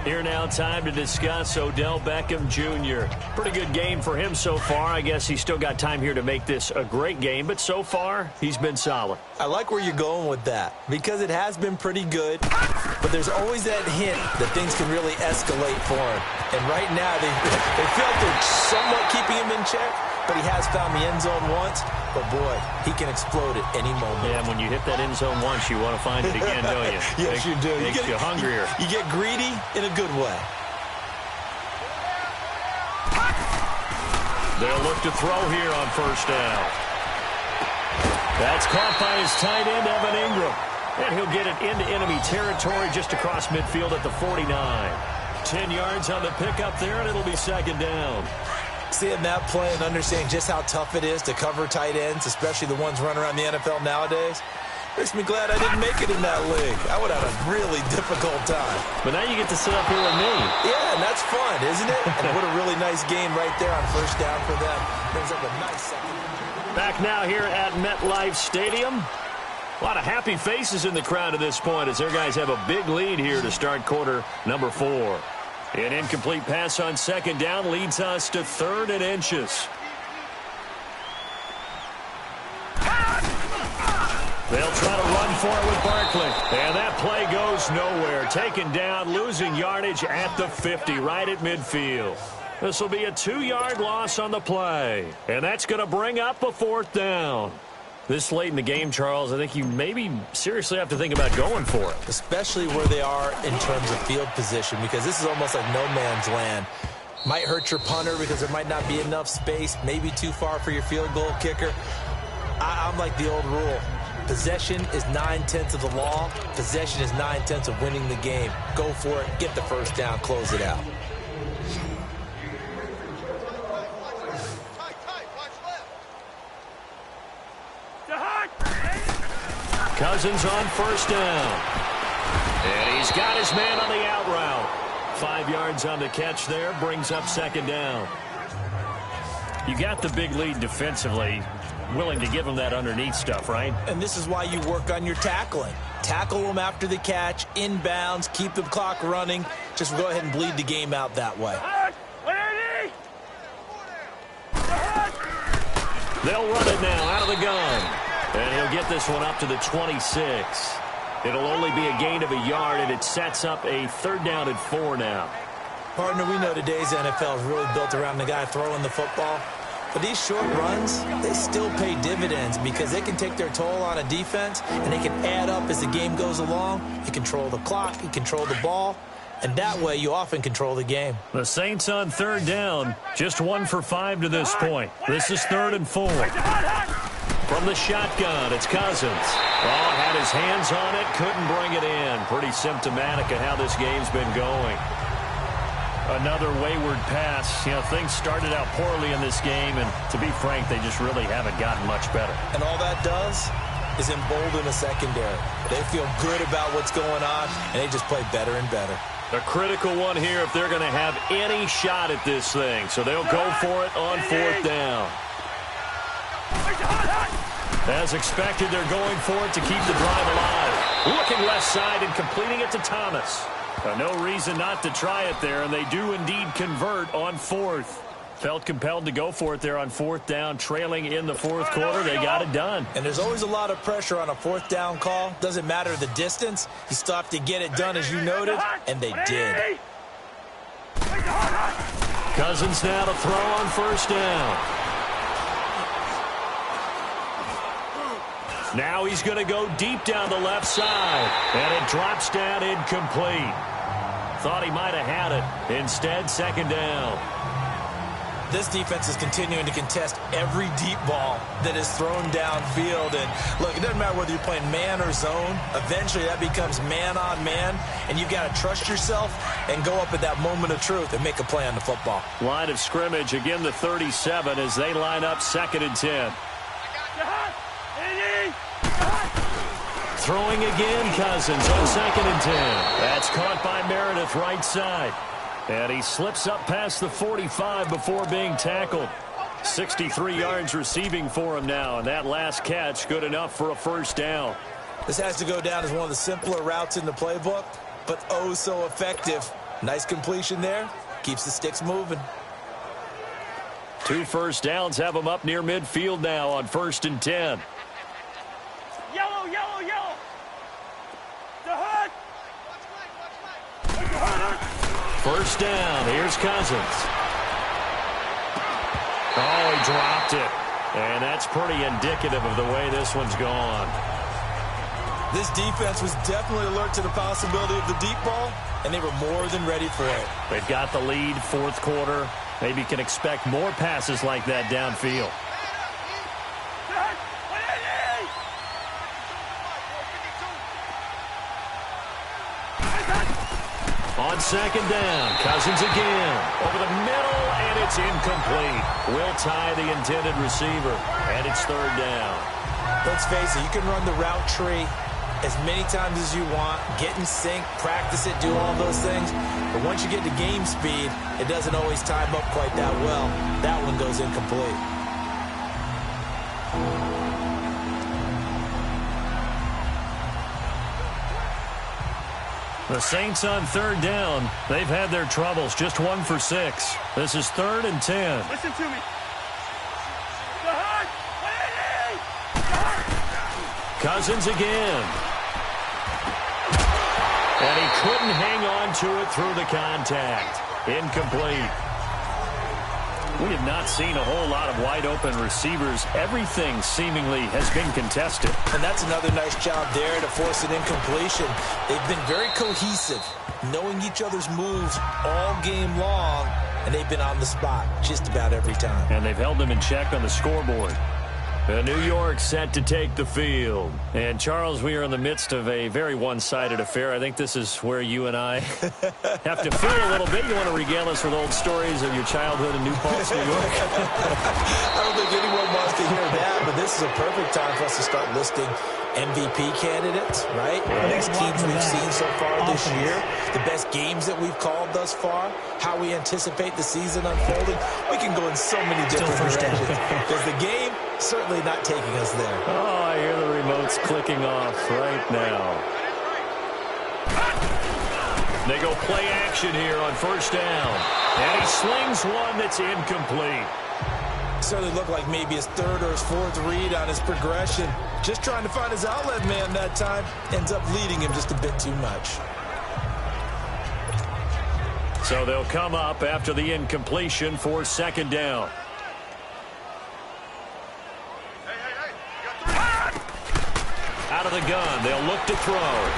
Here now, time to discuss Odell Beckham Jr. Pretty good game for him so far. I guess he's still got time here to make this a great game, but so far, he's been solid. I like where you're going with that, because it has been pretty good, but there's always that hint that things can really escalate for him. And right now, they feel like they're somewhat keeping him in check, but he has found the end zone once. But, boy, he can explode at any moment. Yeah, when you hit that end zone once, you want to find it again, don't you? Yes, you do. Makes you hungrier. You get greedy in a good way. They'll look to throw here on 1st down. That's caught by his tight end, Evan Ingram. And he'll get it into enemy territory just across midfield at the 49. 10 yards on the pickup there, and it'll be 2nd down. Seeing that play and understanding just how tough it is to cover tight ends, especially the ones running around the NFL nowadays, makes me glad I didn't make it in that league. I would have had a really difficult time. But now you get to sit up here with me. Yeah, and that's fun, isn't it? And what a really nice game right there on 1st down for them. Brings up a nice second. Back now here at MetLife Stadium. A lot of happy faces in the crowd at this point as their guys have a big lead here to start quarter number 4. An incomplete pass on 2nd down leads us to 3rd and inches. They'll try to run for it with Barkley. And that play goes nowhere. Taken down, losing yardage at the 50, right at midfield. This will be a 2-yard loss on the play. And that's going to bring up a 4th down. This late in the game, Charles, I think you maybe seriously have to think about going for it. Especially where they are in terms of field position, because this is almost like no man's land. Might hurt your punter because there might not be enough space, maybe too far for your field goal kicker. I'm like the old rule. Possession is 9/10 of the law. Possession is 9/10 of winning the game. Go for it. Get the first down. Close it out. Cousins on 1st down. And he's got his man on the out route. 5 yards on the catch there. Brings up 2nd down. You got the big lead defensively. Willing to give them that underneath stuff, right? And this is why you work on your tackling. Tackle them after the catch, inbounds, keep the clock running. Just go ahead and bleed the game out that way. They'll run it now out of the gun. And he'll get this one up to the 26. It'll only be a gain of a yard, and it sets up a 3rd down and 4 now. Partner, we know today's NFL is really built around the guy throwing the football. But these short runs, they still pay dividends because they can take their toll on a defense, and they can add up as the game goes along. You control the clock, you control the ball, and that way you often control the game. The Saints on 3rd down, just 1 for 5 to this point. This is 3rd and 4. From the shotgun, it's Cousins. Oh, had his hands on it, couldn't bring it in. Pretty symptomatic of how this game's been going. Another wayward pass. You know, things started out poorly in this game, and to be frank, they just really haven't gotten much better. And all that does is embolden a secondary. They feel good about what's going on, and they just play better and better. A critical one here if they're going to have any shot at this thing. So they'll go for it on 4th down. As expected, they're going for it to keep the drive alive. Looking left side and completing it to Thomas. No reason not to try it there, and they do indeed convert on 4th. Felt compelled to go for it there on 4th down, trailing in the 4th quarter. They got it done. And there's always a lot of pressure on a 4th down call. Doesn't matter the distance. You still have to get it done, as you noted, and they did. Cousins now to throw on 1st down. Now he's going to go deep down the left side, and it drops down incomplete. Thought he might have had it. Instead, 2nd down. This defense is continuing to contest every deep ball that is thrown downfield. And look, it doesn't matter whether you're playing man or zone. Eventually, that becomes man on man, and you've got to trust yourself and go up at that moment of truth and make a play on the football. Line of scrimmage, again the 37 as they line up 2nd and 10. Throwing again, Cousins on 2nd and 10. That's caught by Meredith right side. And he slips up past the 45 before being tackled. 63 yards receiving for him now, and that last catch good enough for a 1st down. This has to go down as one of the simpler routes in the playbook, but oh so effective. Nice completion there. Keeps the sticks moving. 2 first downs have him up near midfield now on 1st and 10. Yellow, yellow, yellow. The hood. 1st down. Here's Cousins. Oh, he dropped it. And that's pretty indicative of the way this one's gone. This defense was definitely alert to the possibility of the deep ball, and they were more than ready for it. They've got the lead, 4th quarter. Maybe can expect more passes like that downfield. On 2nd down, Cousins again. Over the middle, and it's incomplete. Will tie the intended receiver, and it's 3rd down. Let's face it, you can run the route tree as many times as you want, get in sync, practice it, do all those things. But once you get to game speed, it doesn't always time up quite that well. That one goes incomplete. The Saints on 3rd down. They've had their troubles, just 1 for 6. This is 3rd and 10. Listen to me. Cousins again. And he couldn't hang on to it through the contact. Incomplete. We have not seen a whole lot of wide-open receivers. Everything seemingly has been contested. And that's another nice job there to force an incompletion. They've been very cohesive, knowing each other's moves all game long, and they've been on the spot just about every time. And they've held them in check on the scoreboard. New York set to take the field. And, Charles, we are in the midst of a very one-sided affair. I think this is where you and I have to feel a little bit. You want to regale us with old stories of your childhood in New Paltz, New York? I don't think anyone wants to hear that, but this is a perfect time for us to start listing MVP candidates, right? The best teams we've seen so far this year, the best games that we've called thus far, how we anticipate the season unfolding. We can go in so many different directions. Because the game certainly not taking us there. Oh, I hear the remotes clicking off right now. They go play action here on first down. And he slings one that's incomplete. Certainly looked like maybe his third or his fourth read on his progression. Just trying to find his outlet man that time. Ends up leading him just a bit too much. So they'll come up after the incompletion for second down. Out of the gun, they'll look to throw.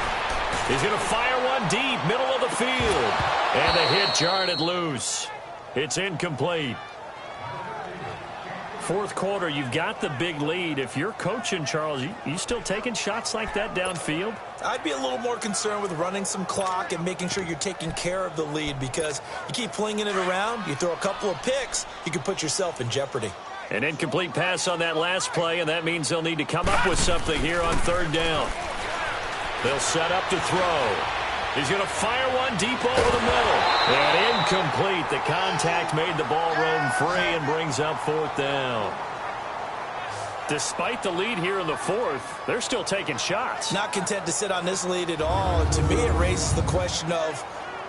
He's going to fire one deep, middle of the field. And the hit jarred loose. It's incomplete. Fourth quarter, you've got the big lead. If you're coaching, Charles, you still taking shots like that downfield? I'd be a little more concerned with running some clock and making sure you're taking care of the lead, because you keep flinging it around, you throw a couple of picks, you can put yourself in jeopardy. An incomplete pass on that last play, and that means they'll need to come up with something here on third down. They'll set up to throw. He's going to fire one deep over the middle. And incomplete. The contact made the ball roam free and brings up fourth down. Despite the lead here in the fourth, they're still taking shots. Not content to sit on this lead at all. And to me, it raises the question of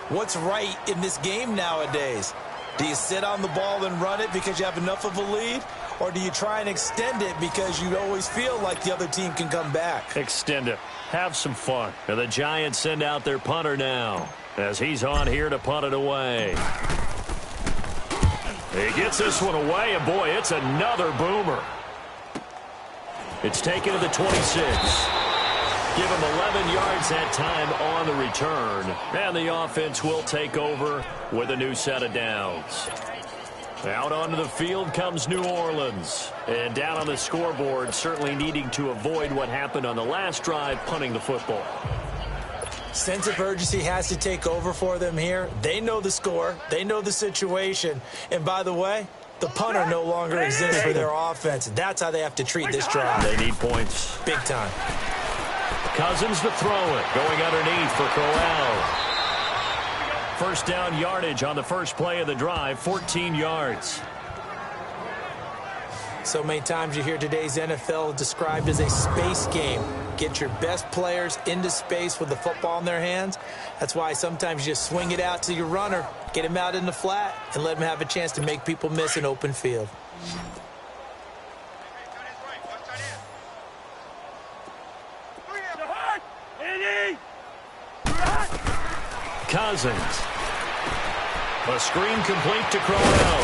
what's right in this game nowadays. Do you sit on the ball and run it because you have enough of a lead? Or do you try and extend it because you always feel like the other team can come back? Extend it. Have some fun. And the Giants send out their punter now as he's on here to punt it away. He gets this one away, and boy, it's another boomer. It's taken to the 26. Give him 11 yards that time on the return. And the offense will take over with a new set of downs. Out onto the field comes New Orleans. And down on the scoreboard, certainly needing to avoid what happened on the last drive, punting the football. Sense of urgency has to take over for them here. They know the score. They know the situation. And by the way, the punter no longer exists for their offense. That's how they have to treat this drive. They need points. Big time. Cousins to throw it. Going underneath for Corral. First down yardage on the first play of the drive, 14 yards. So many times you hear today's NFL described as a space game. Get your best players into space with the football in their hands. That's why sometimes you just swing it out to your runner, get him out in the flat, and let him have a chance to make people miss an open field. Cousins. A screen complete to Corral.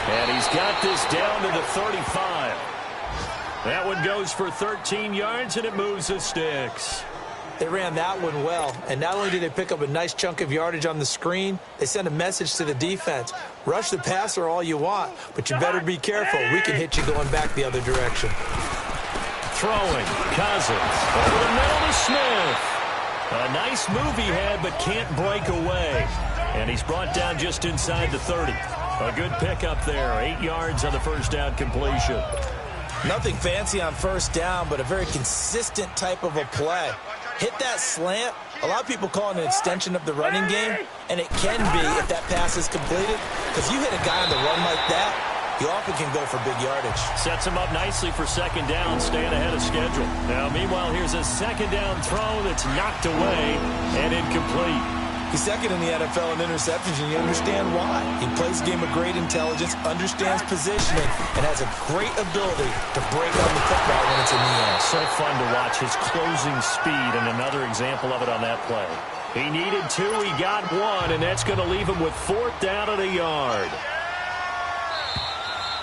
And he's got this down to the 35. That one goes for 13 yards, and it moves the sticks. They ran that one well, and not only did they pick up a nice chunk of yardage on the screen, they sent a message to the defense. Rush the passer all you want, but you better be careful. We can hit you going back the other direction. Throwing, Cousins. Over the middle to Smith. A nice move he had, but can't break away. And he's brought down just inside the 30. A good pickup there. 8 yards on the first down completion. Nothing fancy on first down, but a very consistent type of a play. Hit that slant. A lot of people call it an extension of the running game, and it can be if that pass is completed. Because you hit a guy on the run like that, you often can go for big yardage. Sets him up nicely for second down, staying ahead of schedule. Now, meanwhile, here's a second down throw that's knocked away and incomplete. He's second in the NFL in interceptions, and you understand why. He plays a game of great intelligence, understands positioning, and has a great ability to break on the football when it's in the air. So fun to watch his closing speed, and another example of it on that play. He needed 2, he got 1, and that's going to leave him with 4th down and a yard.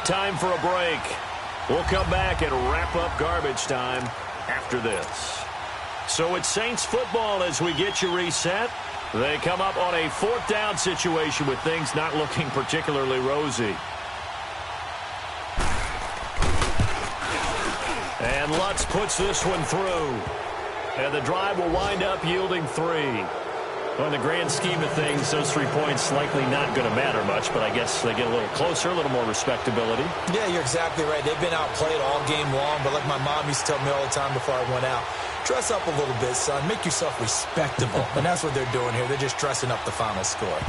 Time for a break. We'll come back and wrap up garbage time after this. So it's Saints football as we get you reset. They come up on a 4th down situation with things not looking particularly rosy. And Lutz puts this one through. And the drive will wind up yielding 3. Well, in the grand scheme of things, those 3 points likely not going to matter much, but I guess they get a little closer, a little more respectability. Yeah, you're exactly right. They've been outplayed all game long, but like my mom used to tell me all the time before I went out, dress up a little bit, son. Make yourself respectable. And that's what they're doing here. They're just dressing up the final score.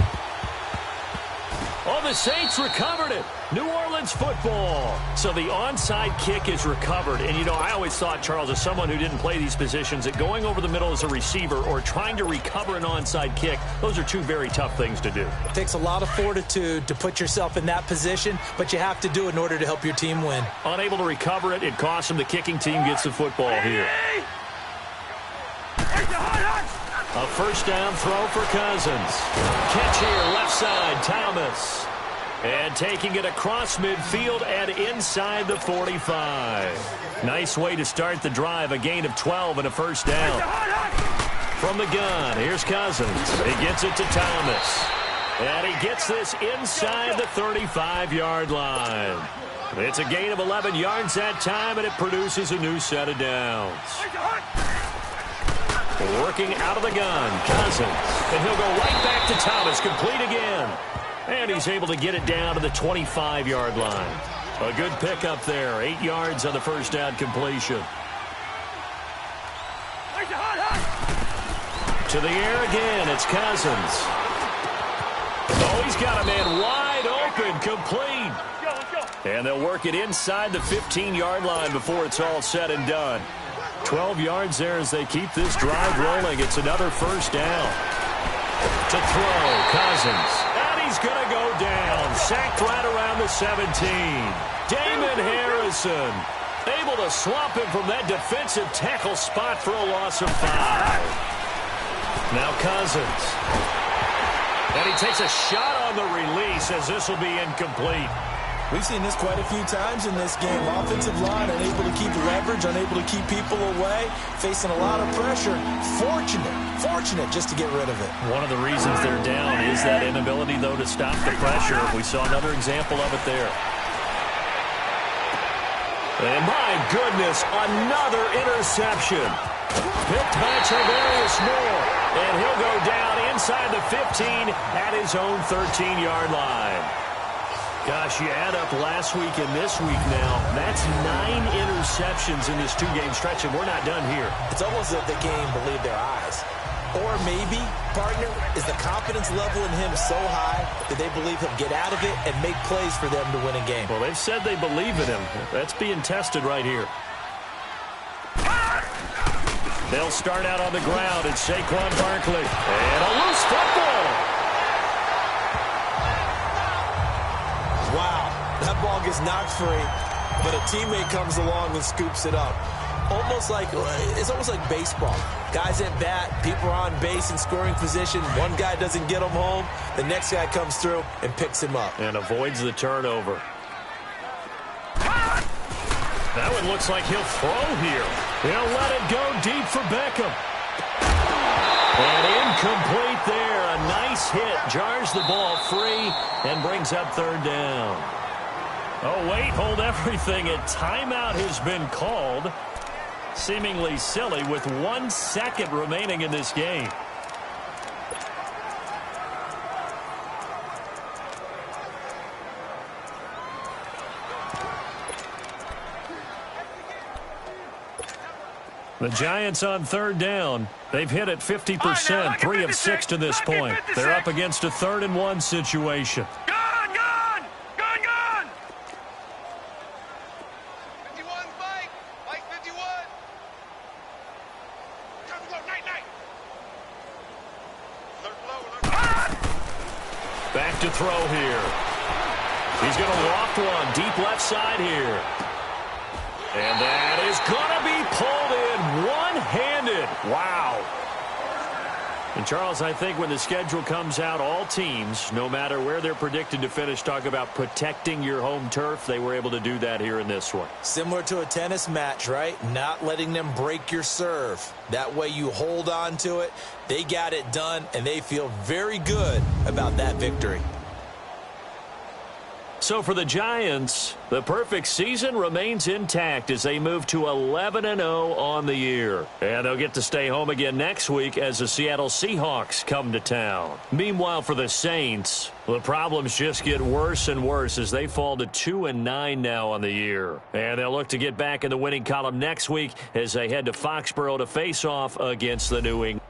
Oh, the Saints recovered it. New Orleans football. So the onside kick is recovered. And, you know, I always thought, Charles, as someone who didn't play these positions, that going over the middle as a receiver or trying to recover an onside kick, those are 2 very tough things to do. It takes a lot of fortitude to put yourself in that position, but you have to do it in order to help your team win. Unable to recover it, it costs them. The kicking team gets the football here. A 1st down throw for Cousins. Catch here, left side, Thomas. And taking it across midfield and inside the 45. Nice way to start the drive, a gain of 12 and a 1st down. From the gun, here's Cousins. He gets it to Thomas. And he gets this inside the 35-yard line. It's a gain of 11 yards that time, and it produces a new set of downs. Working out of the gun, Cousins. And he'll go right back to Thomas, complete again. And he's able to get it down to the 25-yard line. A good pickup there, 8 yards on the 1st down completion. To the air again, it's Cousins. Oh, he's got a man wide open, complete. And they'll work it inside the 15-yard line before it's all said and done. 12 yards there as they keep this drive rolling. It's another 1st down. To throw, Cousins. And he's going to go down. Sacked right around the 17. Damon Harrison able to swamp him from that defensive tackle spot for a loss of 5. Now Cousins. And he takes a shot on the release as this will be incomplete. We've seen this quite a few times in this game. Offensive line unable to keep leverage, unable to keep people away, facing a lot of pressure. Fortunate just to get rid of it. One of the reasons they're down is that inability, though, to stop the pressure. We saw another example of it there. And my goodness, another interception. Picked by Charvarius Moore. And he'll go down inside the 15 at his own 13-yard line. Gosh, you add up last week and this week now, that's 9 interceptions in this 2-game stretch, and we're not done here. It's almost as if they can't even believe their eyes. Or maybe, partner, is the confidence level in him so high that they believe he'll get out of it and make plays for them to win a game. Well, they've said they believe in him. That's being tested right here. They'll start out on the ground. It's Saquon Barkley. And a loose football. Wow, that ball gets knocked free, but a teammate comes along and scoops it up. It's almost like baseball. Guys at bat, people are on base in scoring position. One guy doesn't get him home. The next guy comes through and picks him up. And avoids the turnover. That one looks like he'll throw here. He'll let it go deep for Beckham. And incomplete there. A nice hit. Jars the ball free and brings up 3rd down. Oh, wait. Hold everything. A timeout has been called. Seemingly silly with 1 second remaining in this game. The Giants on 3rd down. They've hit it 50%, 3 of 6 to this point. They're up against a 3rd and 1 situation. Gone! 51, Mike 51. Time to go, night. Back to throw here. He's going to loft one deep left side here. And that is going to be pulled in one-handed. Wow. And, Charles, I think when the schedule comes out, all teams, no matter where they're predicted to finish, talk about protecting your home turf. They were able to do that here in this one. Similar to a tennis match, right? Not letting them break your serve. That way you hold on to it. They got it done, and they feel very good about that victory. So for the Giants, the perfect season remains intact as they move to 11-0 on the year. And they'll get to stay home again next week as the Seattle Seahawks come to town. Meanwhile, for the Saints, the problems just get worse and worse as they fall to 2-9 now on the year. And they'll look to get back in the winning column next week as they head to Foxborough to face off against the New England.